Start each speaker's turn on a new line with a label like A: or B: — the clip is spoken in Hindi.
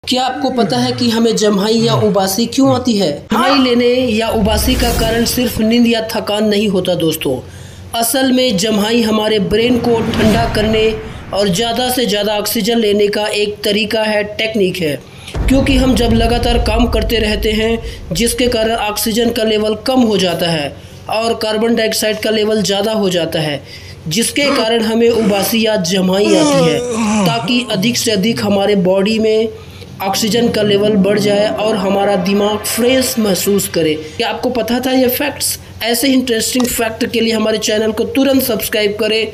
A: क्या आपको पता है कि हमें जम्हाई या उबासी क्यों आती है? जम्हाई लेने या उबासी का कारण सिर्फ नींद या थकान नहीं होता दोस्तों। असल में जम्हाई हमारे ब्रेन को ठंडा करने और ज़्यादा से ज़्यादा ऑक्सीजन लेने का एक तरीका है, टेक्निक है। क्योंकि हम जब लगातार काम करते रहते हैं जिसके कारण ऑक्सीजन का लेवल कम हो जाता है और कार्बन डाइऑक्साइड का लेवल ज़्यादा हो जाता है, जिसके कारण हमें उबासी या जम्हाई आती है, ताकि अधिक से अधिक हमारे बॉडी में ऑक्सीजन का लेवल बढ़ जाए और हमारा दिमाग फ्रेश महसूस करे। क्या आपको पता था ये फैक्ट्स? ऐसे इंटरेस्टिंग फैक्ट के लिए हमारे चैनल को तुरंत सब्सक्राइब करें।